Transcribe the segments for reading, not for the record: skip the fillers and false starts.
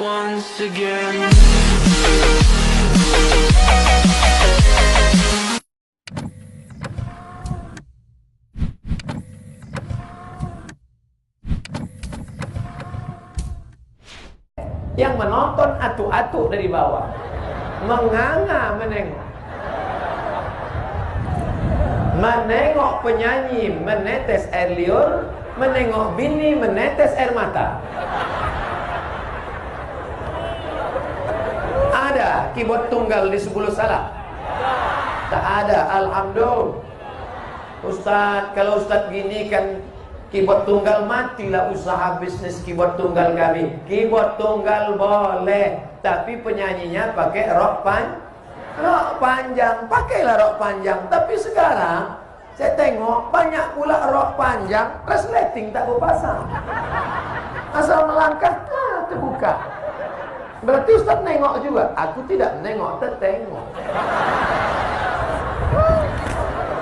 once again. Yang menonton atu-atu dari bawah, menganga menengok penyanyi menetes air liur, menengok bini menetes air mata. Ada keyboard tunggal di 10 salah? Tak ada, alhamdulillah. Ustaz, kalau Ustaz gini kan keyboard tunggal, matilah usaha bisnis keyboard tunggal kami. Keyboard tunggal boleh, tapi penyanyinya pakai rok panjang. Pakailah rok panjang. Tapi sekarang saya tengok banyak pula rok panjang resleting tak berpasang. Asal melangkah terbuka. Berarti Ustaz nengok juga. Aku tidak nengok, tertengok.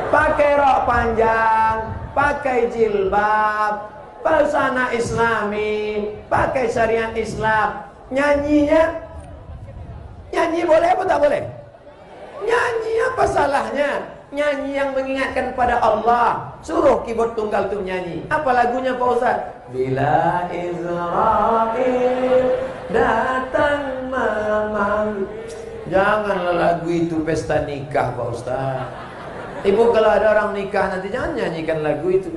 Pakai rok panjang, pakai jilbab, busana islami, pakai syariat Islam. Nyanyi boleh apa tak boleh? Nyanyi apa salahnya? Nyanyi yang mengingatkan pada Allah. Suruh keyboard tunggal tu nyanyi. Apa lagunya Pak Ustaz? Bila Israel datang memanggil. Janganlah lagu itu pesta nikah Pak Ustaz. Ibu kalau ada orang nikah nanti jangan nyanyikan lagu itu.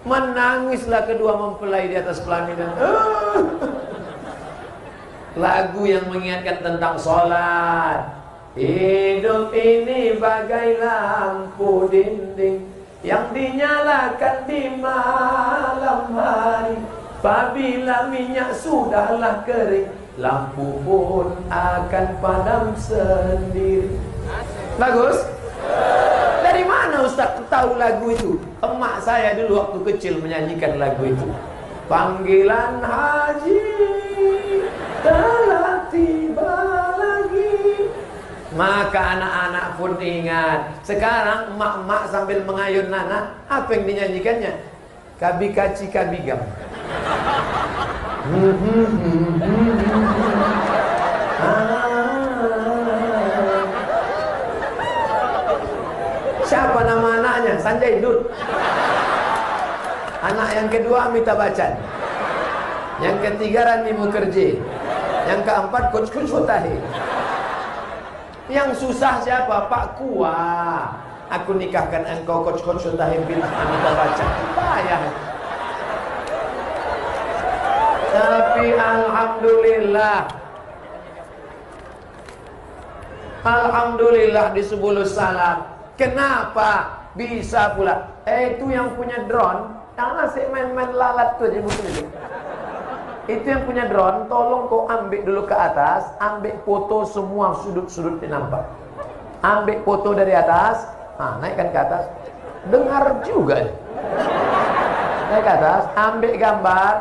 Menangislah kedua mempelai di atas pelaminan. Lagu yang mengingatkan tentang sholat. Hidup ini bagai lampu dinding yang dinyalakan di malam hari. Apabila minyak sudahlah kering, lampu pun akan padam sendiri. Bagus? Dari mana Ustaz tahu lagu itu? Emak saya dulu waktu kecil menyanyikan lagu itu. Panggilan haji telah tiba lagi. Maka anak-anak pun ingat. Sekarang emak-emak sambil mengayun anak, apa yang dinyanyikannya? Kabi kaci kabigam. Siapa nama anaknya? Sanjay Dutt. Anak yang kedua Amitabh Bachchan. Yang ketiga Rani Mukherjee. Yang keempat Coach Sutahi. Yang susah siapa? Pak Kua. Aku nikahkan engkau Coach Sutahi bin Amitabh Bachchan. Bayar. Tapi Alhamdulillah di 10 salam. Kenapa bisa pula? Itu yang punya drone, jangan asik main-main lalat tuh aja bukan itu. Itu yang punya drone, tolong kau ambil dulu ke atas, ambil foto semua sudut-sudut nampak. Ambil foto dari atas, naikkan ke atas. Dengar juga. Naik ke atas, ambil gambar,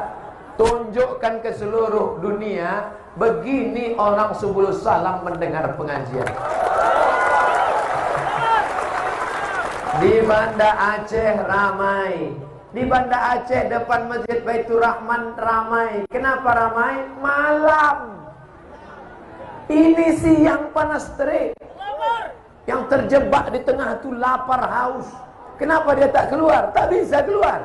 tunjukkan ke seluruh dunia, begini orang 10 salam mendengar pengajian. Di Banda Aceh ramai. Di Banda Aceh depan Masjid Baitur Rahman ramai. Kenapa ramai? Malam. Ini siang panas terik. Yang terjebak di tengah itu lapar haus. Kenapa dia tak keluar? Tak bisa keluar.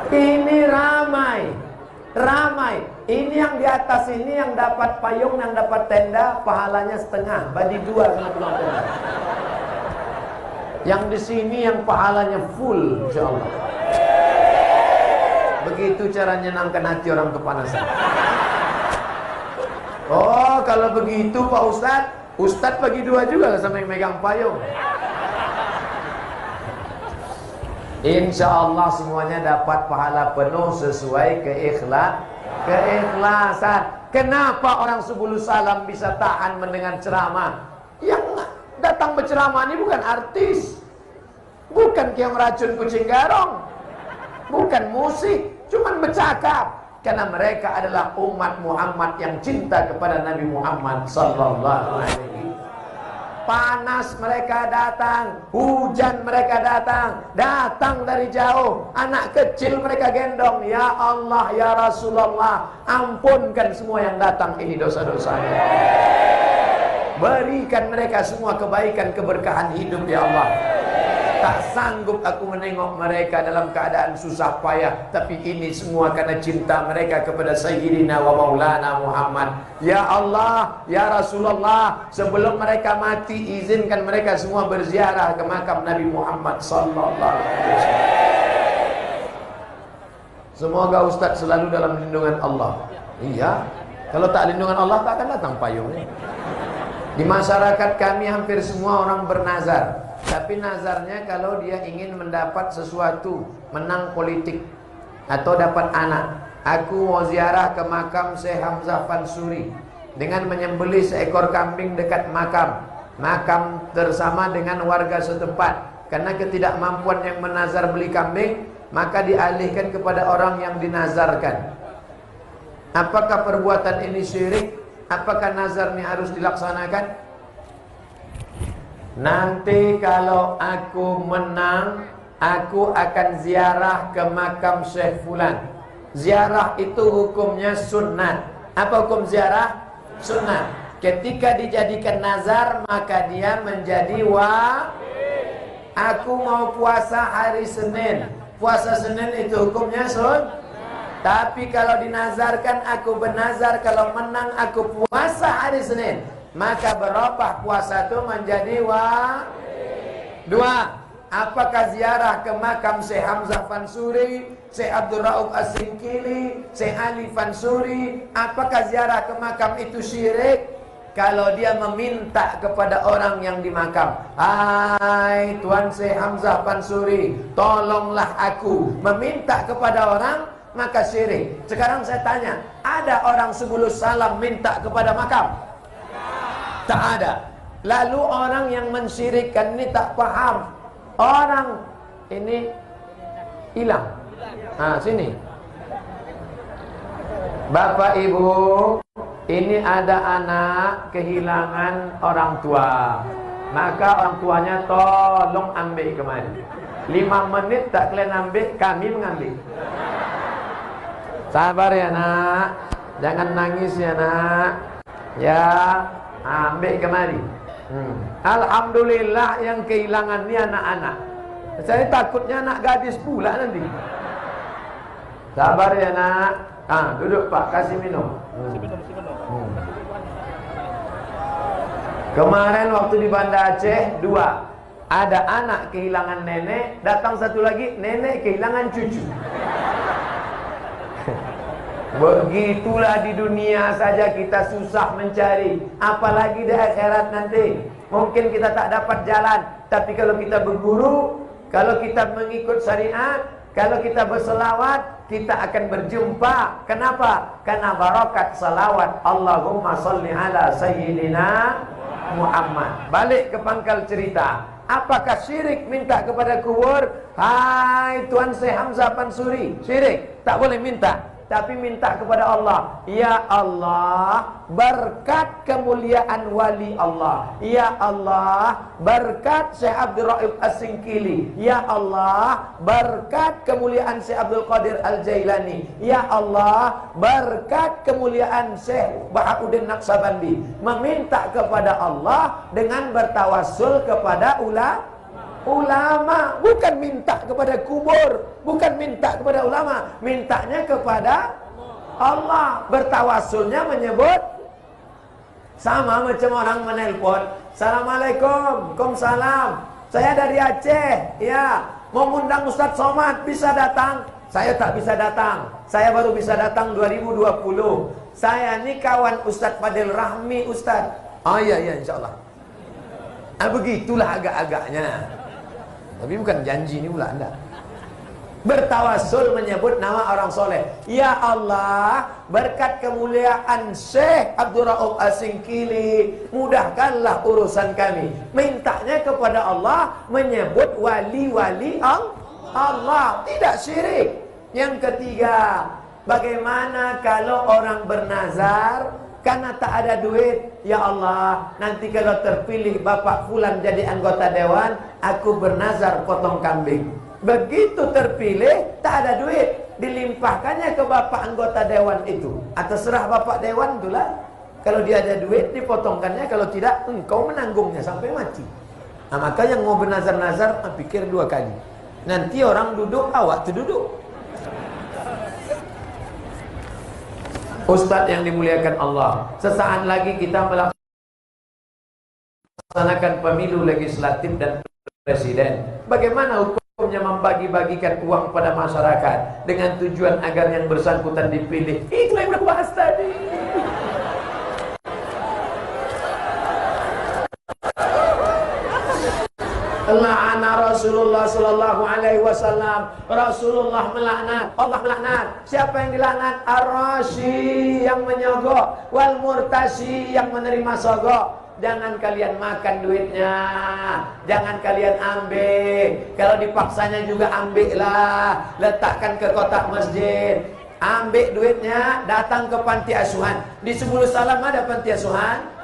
Ini ramai. Ramai. Ini yang di atas ini yang dapat payung, yang dapat tenda, pahalanya setengah, bagi 2 kena pulang tenda. Yang di sini yang pahalanya full, insyaallah. Begitu cara menyenangkan hati orang kepanasan. Oh, kalau begitu Pak Ustadz bagi 2 juga sama yang megang payung. Insya Allah semuanya dapat pahala penuh sesuai keikhlasan. Kenapa orang 10 salam bisa tahan mendengar ceramah? Yang datang berceramah ini bukan artis, bukan yang meracun kucing garong, bukan musik, cuman bercakap. Karena mereka adalah umat Muhammad yang cinta kepada Nabi Muhammad sallallahu alaihi wasallam. panas mereka datang, hujan mereka datang dari jauh, anak kecil mereka gendong. Ya Allah, ya Rasulullah, ampunkan semua yang datang ini dosa-dosanya. Berikan mereka semua kebaikan, keberkahan hidup ya Allah. Tak sanggup aku menengok mereka dalam keadaan susah payah, tapi ini semua karena cinta mereka kepada Sayyidina wa Maulana Muhammad. Ya Allah, ya Rasulullah, sebelum mereka mati, izinkan mereka semua berziarah ke makam Nabi Muhammad sallallahu alaihi wasallam. Semoga Ustaz selalu dalam lindungan Allah. Iya, kalau tak lindungan Allah tak akan datang payungnya. Di masyarakat kami hampir semua orang bernazar. Tapi nazarnya kalau dia ingin mendapat sesuatu, menang politik atau dapat anak. Aku mau ziarah ke makam Syekh Hamzah Fansuri dengan menyembelih seekor kambing dekat makam bersama dengan warga setempat. Karena ketidakmampuan yang menazar beli kambing, maka dialihkan kepada orang yang dinazarkan. Apakah perbuatan ini syirik? Apakah nazar ini harus dilaksanakan? Nanti kalau aku menang, aku akan ziarah ke makam Syekh Fulan. Ziarah itu hukumnya sunnah. Apa hukum ziarah? Sunnah. Ketika dijadikan nazar, maka dia menjadi Aku mau puasa hari Senin. Puasa Senin itu hukumnya sunnah. Tapi kalau dinazarkan, aku bernazar kalau menang aku puasa hari Senin, maka berapa puasa itu menjadi Dua. Apakah ziarah ke makam Syekh Hamzah Fansuri, Syekh Abdul Rauf As-Singkili, Syekh Ali Fansuri, apakah ziarah ke makam itu syirik? Kalau dia meminta kepada orang yang di makam, hai Tuan Syekh Hamzah Fansuri, tolonglah aku, meminta kepada orang, maka syirik. Sekarang saya tanya, ada orang sebelum salam minta kepada makam? Tak ada. Lalu orang yang mensyirikkan ini tak paham. Orang ini hilang. Nah, sini. Bapak Ibu, ini ada anak kehilangan orang tua. Maka orang tuanya tolong ambil kemari. 5 menit tak kalian ambil, kami mengambil. Sabar ya nak, jangan nangis ya nak. Ya, ambil kemari. Alhamdulillah yang kehilangan ni anak-anak. Saya takutnya anak gadis pula nanti. Sabar ya nak. Duduk Pak, kasih minum. Kemarin waktu di Banda Aceh 2, ada anak kehilangan nenek, datang satu lagi nenek kehilangan cucu. Begitulah di dunia saja kita susah mencari, apalagi di akhirat nanti. Mungkin kita tak dapat jalan, tapi kalau kita berguru, kalau kita mengikut syariat, kalau kita berselawat, kita akan berjumpa. Kenapa? Karena barakat salawat. Allahumma salli ala sayyidina Muhammad. Balik ke pangkal cerita. Apakah syirik minta kepada kubur? Hai Tuan Syekh Hamzah Fansuri, syirik? Tak boleh minta. Tapi minta kepada Allah. Ya Allah, berkat kemuliaan wali Allah. Ya Allah, berkat Syekh Abdul Rauf As-Singkili. Ya Allah, berkat kemuliaan Syekh Abdul Qadir Al-Jailani. Ya Allah, berkat kemuliaan Syekh Bahauddin Naqsabandi. Meminta kepada Allah dengan bertawassul kepada ulama, bukan minta kepada kubur, bukan minta kepada ulama, mintanya kepada Allah. Bertawassulnya menyebut sama macam orang menelpon, Assalamualaikum, Waalaikumsalam, saya dari Aceh, ya, mau undang Ustaz Somad, bisa datang? Saya tak bisa datang, saya baru bisa datang 2020. Saya ni kawan Ustaz Fadil Rahmi, Ustaz. Oh iya, insyaAllah. Begitulah agak-agaknya. Tapi bukan janji ini pula anda. Bertawassul menyebut nama orang soleh. Ya Allah, berkat kemuliaan Syekh Abdul Rauf As-Singkili, mudahkanlah urusan kami. Mintanya kepada Allah, menyebut wali-wali Allah. Tidak syirik. Yang ketiga, bagaimana kalau orang bernazar karena tak ada duit. Ya Allah, nanti kalau terpilih Bapak Fulan jadi anggota dewan, aku bernazar potong kambing. Begitu terpilih, tak ada duit, dilimpahkannya ke Bapak anggota dewan itu. Atas serah Bapak dewan itulah. Kalau dia ada duit, dipotongkannya. Kalau tidak, engkau menanggungnya sampai mati. Nah, maka yang mau bernazar-nazar, pikir 2 kali. Nanti orang duduk, awak tu duduk. Ustadz yang dimuliakan Allah, sesaat lagi kita melaksanakan pemilu legislatif dan presiden. Bagaimana hukumnya membagi-bagikan uang pada masyarakat dengan tujuan agar yang bersangkutan dipilih? Itulah yang aku bahas tadi. La'ana Rasulullah sallallahu alaihi wasallam. Rasulullah melaknat, Allah melaknat. Siapa yang dilaknat? Ar-rashi, yang menyogok, wal murtashi, yang menerima sogok. Jangan kalian makan duitnya, jangan kalian ambil. Kalau dipaksanya juga ambillah, letakkan ke kotak masjid. Ambil duitnya, datang ke panti asuhan. Di 10 Salam ada panti asuhan.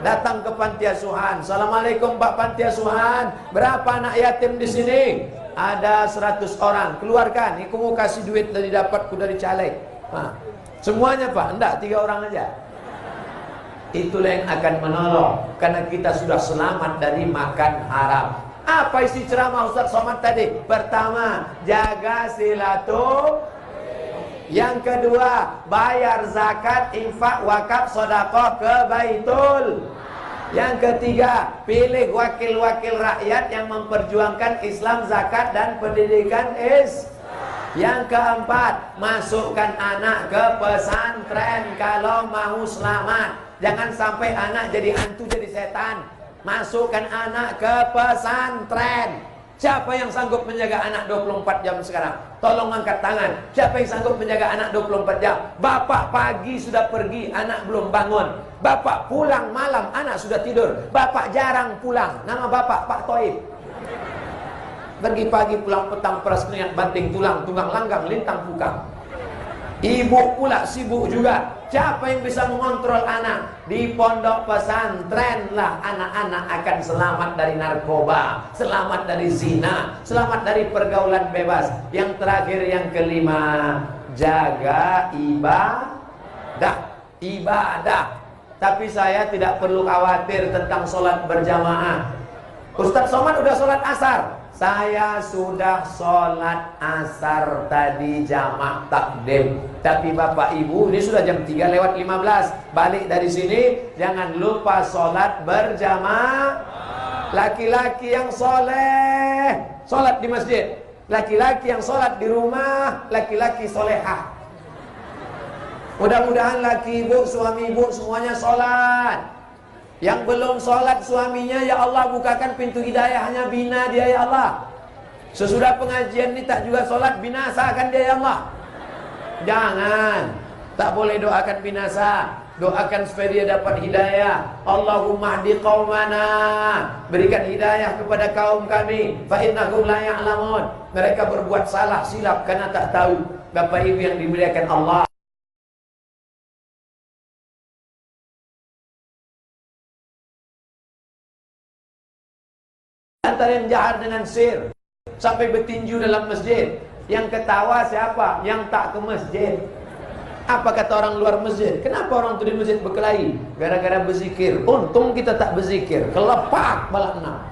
Datang ke panti asuhan. Assalamualaikum Pak panti asuhan, berapa anak yatim di sini? Ada 100 orang. Keluarkan. Ini aku mau kasih duit dari dapatku dari caleg. Nah, semuanya Pak? Enggak, 3 orang aja. Itulah yang akan menolong, karena kita sudah selamat dari makan haram. Apa isi ceramah Ustaz Somad tadi? Pertama, jaga silaturahmi. Yang kedua, bayar zakat, infak, wakaf, sedekah ke baitul. Yang ketiga, pilih wakil-wakil rakyat yang memperjuangkan Islam, zakat, dan pendidikan Islam. Yang keempat, masukkan anak ke pesantren kalau mau selamat. Jangan sampai anak jadi hantu, jadi setan. Masukkan anak ke pesantren. Siapa yang sanggup menjaga anak 24 jam sekarang? Tolong angkat tangan. Siapa yang sanggup menjaga anak 24 jam? Bapak pagi sudah pergi, anak belum bangun. Bapak pulang malam, anak sudah tidur. Bapak jarang pulang. Nama bapak Pak Toib. Pergi pagi, pulang petang, peras keringat, banting tulang, tunggang langgang, lintang pukang. Ibu pula sibuk juga. Siapa yang bisa mengontrol anak? Di pondok pesantren lah anak-anak akan selamat dari narkoba, selamat dari zina, selamat dari pergaulan bebas. Yang terakhir, yang kelima, jaga ibadah. Ibadah. Tapi saya tidak perlu khawatir tentang sholat berjamaah. Ustaz Somad udah sholat asar. Saya sudah sholat asar tadi jamaah takdim. Tapi Bapak Ibu, ini sudah jam 3:15. Balik dari sini, jangan lupa sholat berjamaah. Laki-laki yang soleh, sholat di masjid. Laki-laki yang sholat di rumah, laki-laki solehah. Mudah-mudahan laki ibu, suami ibu semuanya sholat. Yang belum sholat suaminya, ya Allah bukakan pintu hidayahnya, bina dia ya Allah. Sesudah pengajian ini tak juga sholat, binasakan dia ya Allah. Jangan, tak boleh doakan binasa. Doakan supaya dia dapat hidayah. Allahumma hdi qaumana, berikan hidayah kepada kaum kami. Fa innahum la ya'lamun, mereka berbuat salah silap karena tak tahu. Bapak Ibu yang dimuliakan Allah, antara yang jahat dengan sir sampai bertinju dalam masjid. Yang ketawa siapa? Yang tak ke masjid. Apa kata orang luar masjid? Kenapa orang tu di masjid berkelahi? Gara-gara berzikir. Untung kita tak berzikir, kelepak balakna.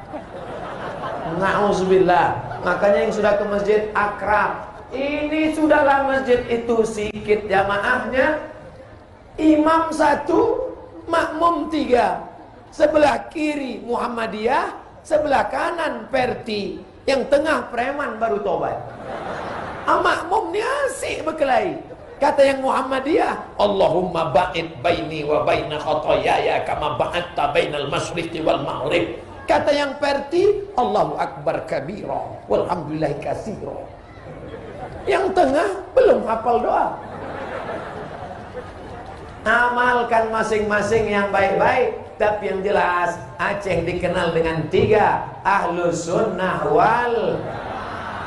Na'udzubillah. Makanya yang sudah ke masjid akrab. Ini sudahlah masjid itu sikit jamaahnya. Imam 1, makmum 3. Sebelah kiri Muhammadiyah, sebelah kanan Perti, yang tengah preman baru tobat. Makmum ni asik berkelahi. Kata yang Muhammadiyah, Allahumma ba'id baini wa baina khotoyaya kama ba'adta bainal masyriqi wal maghrib. Kata yang Perti, Allahu akbar kabira walhamdulillahi katsira. Yang tengah belum hafal doa. Amalkan masing-masing yang baik-baik. Tapi yang jelas, Aceh dikenal dengan 3, Ahlus Sunnah wal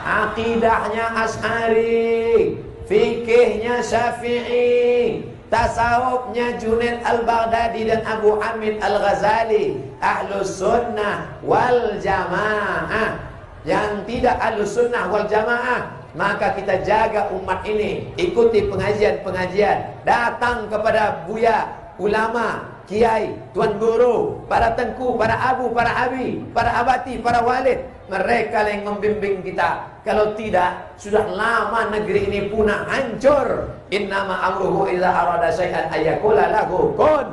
akidahnya Asy'ari, fikihnya Syafi'i, tasawufnya Junaid al-Baghdadi dan Abu Hamid al-Ghazali, Ahlus Sunnah wal Jamaah. Yang tidak Ahlus Sunnah wal Jamaah, maka kita jaga umat ini, ikuti pengajian-pengajian, datang kepada buya, ulama, kiai, tuan guru, para tengku, para abu, para abi, para abati, para walid. Mereka yang membimbing kita. Kalau tidak, sudah lama negeri ini punah, hancur. Innama amruhu idza arada syai'an ayyaqula lahu kun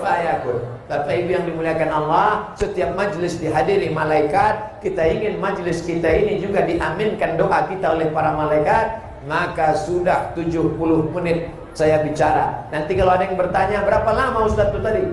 fayakun. Bapak Ibu yang dimuliakan Allah, setiap majlis dihadiri malaikat. Kita ingin majlis kita ini juga diaminkan doa kita oleh para malaikat. Maka sudah 70 menit saya bicara. Nanti kalau ada yang bertanya, berapa lama Ustaz itu tadi?